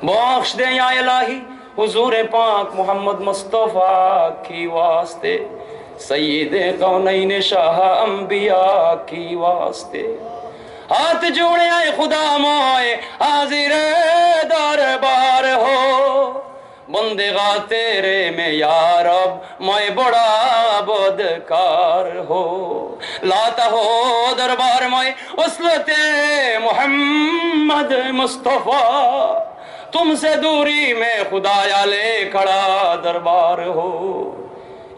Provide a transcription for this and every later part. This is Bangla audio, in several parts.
बख्श दे या इलाही हुजूर पाक मोहम्मद मुस्तफा की वास्ते, सय्यदे कौनैन शाह अंबिया की वास्ते। हाथ जोड़े आए खुदा मोए हाजिर दरबार हो, बंदेगा तेरे में या रब मैं बड़ा बदकार हो। लाता हो दरबार में उसलते मोहम्मद मुस्तफा, तुमसे दूरी में खुदाया ले खड़ा दरबार हो।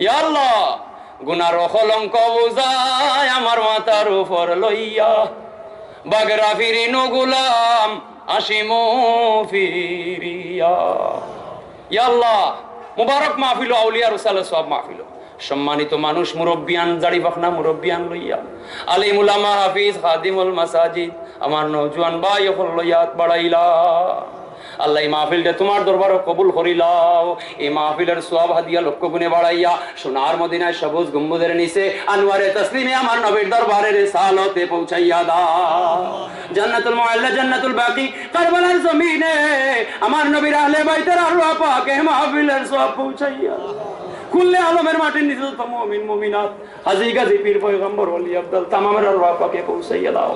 या अल्लाह गुनार कलंक बुझाय আমার মাথার উপর লইয়া, বাগরা ফিরিনো গোলাম আসিমু ফিরিয়া। ইয়া আল্লাহ মুবারক মাহফিল, আউলিয়া রুসাল সব মাহফিল, সম্মানিত মানুষ মুরব্বিয়ান, জাড়ি পাখনা মুরব্বিয়ান লইয়া, আলিম উলামা হাফিজ খাদিমুল মাসাজিদ, আমার নওজোয়ান ভাই হল লইয়াত বাড়াইলা। আল্লাহ এই মাহফিলটা তোমার দরবারে কবুল করিলাও। এই মাহফিলের সওয়াব হাদিয়া লক্ষ গুণে বাড়াইয়া সোনার মদিনায় সবুজ গম্বুজের নিচে আনোয়ারে তসলিমে আমার নবীর দরবারে রিসালতে পৌঁছাইয়া দাও। জান্নাতুল মুআল্লা জান্নাতুল বাকি কারবালার জমিনে আমার নবীর আহলে বাইতের আরওয়াহ পাকে মাহফিলের সওয়াব পৌঁছাইয়া কুল্লে আলমের মাটির নিচে তো মুমিন মুমিনাত হাজী গাজী পীর পয়গম্বর ওলি আব্দুল তামামের আরওয়াহ পাকে পৌঁছাইয়া দাও।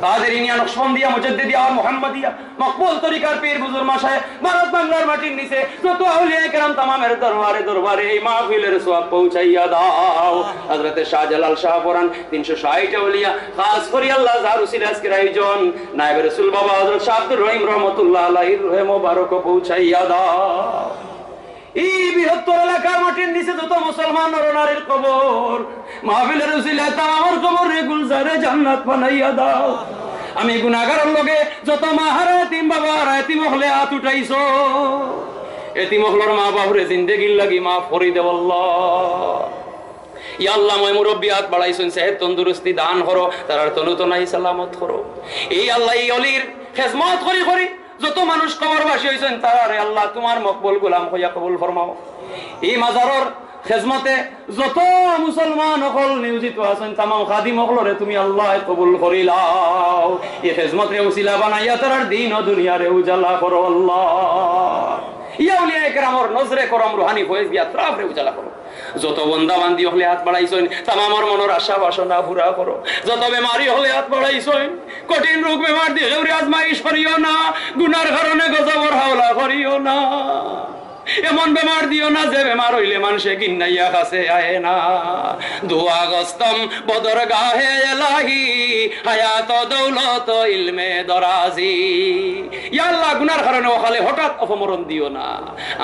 তাদের ইনিয়া নকশবন্দিয়া মুজাদ্দিদিয়া আর মুহাম্মাদিয়া মকবুল তরিকার পীর বুজুর্গ মাশায়েখ ভারত বাংলার মাটির নিচে যত আউলিয়া কেরাম তামামের দরবারে দরবারে এই মাহফিলের সওয়াব পৌঁছাইয়া দাও। হযরত শাহজালাল শাহ পুরান 360 আউলিয়া খাস করে আল্লাহ জারুসিল আজকের আয়োজন নায়েব রাসূল বাবা হযরত শাহ আব্দুর রহিম রাহমাতুল্লাহ আলাইহির রহে মোবারক পৌঁছাইয়া দাও। এই বৃহত্তর এলাকার মাটির নিচে যত মুসলমান নরনারীর কবর মাহফিলের উসিলায় তামামের কবরে গুলজারে জান্নাত বানাইয়া দাও। আমি গুনাহগারের লগে যত মাহারা এতিম বাবা এতিম হলে হাত উঠাইছো, এতিম হলর মা বাবুরে জিন্দেগির লাগি মাফ করি দেব আল্লাহ। ইয়া আল্লাহ মই মুরব্বি হাত বাড়াইছেন, সেহত তন্দুরুস্তি দান করো, তার তনু তনাই সালামত করো। এই আল্লাহ এই অলির খেজমত করি করি যত মানুষ কবরবাসী হয়েছেন তারে আল্লাহ তোমার মকবুল গোলাম হইয়া কবুল ফরমাও। এই মাজারের খেজমতে যত মুসলমান সকল নিয়োজিত আছেন তামাম খাদিম সকলরে তুমি আল্লাহ কবুল করিলাও। এই খেজমতে উসিলা বানাইয়া তার দিন ও দুনিয়ারে উজালা করো আল্লাহ। ইয়া আউলিয়া ইকরামর নজরে করম রুহানি ফয়েজ দিয়া ত্রাফরে উজালা করো। যত বন্দা বান্দি হলে হাত বাড়াইছেন তামামর মনের আশা বাসনা পুরা করো। যত বেমারি হলে হাত বাড়াইছেন কঠিন রোগ বেমার দিয়ে আজমাইশ করিও না, গুনার কারণে গজবর হাওলা করিও না, এমন বেমার দিও না যে বেমার হইলে মানুষে কিন্নাইয়া কাছে আয় না। দুয়া গস্তম বদর গাহে এলাহি হায়াত দৌলত ইলমে দরাজি। ইয়া আল্লাহ গুনার কারণে ওখালে হঠাৎ অপমরণ দিও না,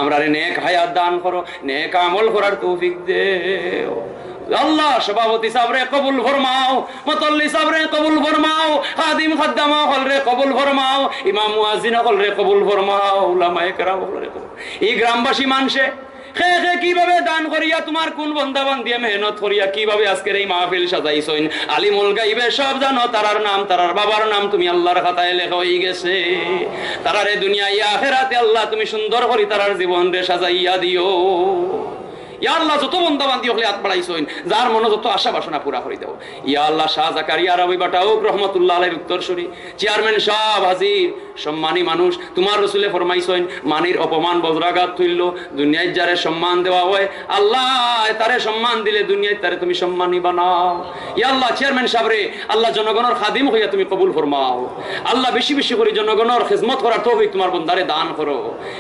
আমরা নেক হায়াত দান করো, নেক আমল করার তৌফিক দেও। আল্লাহ সভাপতি সাবরে কবুল ফরমাও, মুতল্লি সাবরে কবুল ফরমাও, খাদিম খাদ্দামা হলরে কবুল ফরমাও, ইমাম মুয়াজ্জিন হলরে কবুল ফরমাও, উলামায়ে কেরাম হলরে কবুল। এই গ্রামবাসী মানুষে খে খে কিভাবে দান করিয়া তোমার কোন বন্দা বান্দিয়া মেহনত করিয়া কিভাবে আজকের এই মাহফিল সাজাইছইন, আলিমুল গাইবে সব জানো, তারার নাম তারার বাবার নাম তুমি আল্লাহর খাতায় লেখা হয়ে গেছে। তারারে দুনিয়ায় আখিরাতে আল্লাহ তুমি সুন্দর করি তারার জীবন রে সাজাইয়া দিও। ইয়া আল্লাহ যত বন্দা বান্দি হলে হাত বাড়াইছেন যার মনে যত আশা বাসনা পুরা করে দাও। ইয়া আল্লাহ শাহ জাকারিয়া রাবি বাটাউক রহমতুল্লাহ আলাইহির উত্তরসূরি চেয়ারম্যান সাহেব হাজির সম্মানী মানুষ, তোমার রাসূলে ফরমাইছেন মানির অপমান বজ্রাঘাত হইল দুনিয়ায় যারে সম্মান দেওয়া হয় আল্লাহ তারে সম্মান দিলে দুনিয়ায় তারে তুমি সম্মানী বানাও। ইয়া আল্লাহ চেয়ারম্যান সাহেব রে আল্লাহ জনগণের খাদিম হইয়া তুমি কবুল ফরমাও। আল্লাহ বেশি বেশি করে জনগণের খিদমত করার তৌফিক তোমার বান্দারে দান করো।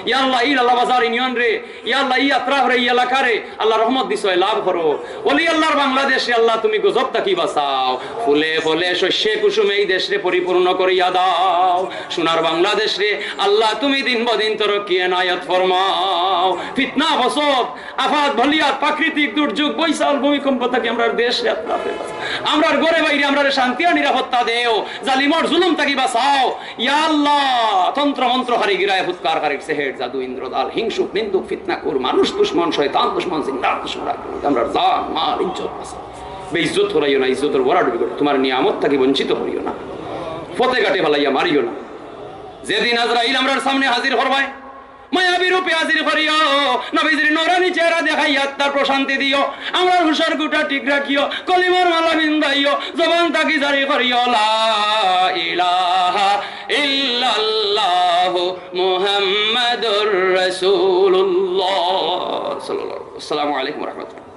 ইয়া আল্লাহ এই আল্লাহ বাজার ইউনিয়ন রে, ইয়া আল্লাহ এই আত্রা রে, এই এলাকা রে আল্লাহ রহমত দিছো লাভ করো। ওলি আল্লাহর বাংলাদেশে আল্লাহ তুমি গজব তাকি বাঁচাও, ফুলে ফলে শস্যে কুসুমে এই দেশে পরিপূর্ণ করিয়া দাও। সোনার বাংলাদেশ রে আল্লাহ তুমি দিন বদিন তরক্কি এনায়েত ফরমাও। ফিতনা ফসদ আফাত বলিয়াত প্রাকৃতিক দুর্যোগ বৈশাল ভূমিকম্প থেকে আমরা দেশ রে আমরা ঘরে বাইরে আমরা শান্তি আর নিরাপত্তা দেও, জালিমর জুলুম তাকি বাঁচাও। ইয়া আল্লাহ তন্ত্র মন্ত্র হারি গিরায় ফুৎকার কারির সেহের জাদু ইন্দ্রদাল হিংসুক নিন্দুক ফিতনাকুর মানুষ দুশমন শয়তান দুশমন জিন্দার দুশমন আমরা জান মাল ইজ্জত বাঁচাও। বেইজ্জত করাইও না, ইজ্জতের বড় ডুবি তোমার নিয়ামত থেকে বঞ্চিত করিও না, ফতে কাটে ফেলাইয়া মারিও না। যেদিন আজরাইল আমরার সামনে হাজির করবায় মায়াবী রূপে হাজির করিও, নবীজির নূরানি চেহারা দেখাইয়া তার প্রশান্তি দিও, আমরা হুশার গুটা ঠিক রাখিও, কলিমার মালা বিন্দাইও, জবান তাকি জারি করিও লা ইলাহা ইল্লাল্লাহু মুহাম্মাদুর রাসূলুল্লাহ সাল্লাল্লাহু আলাইহি ওয়া সাল্লাম। আসসালামু আলাইকুম ওয়া রাহমাতুল্লাহ।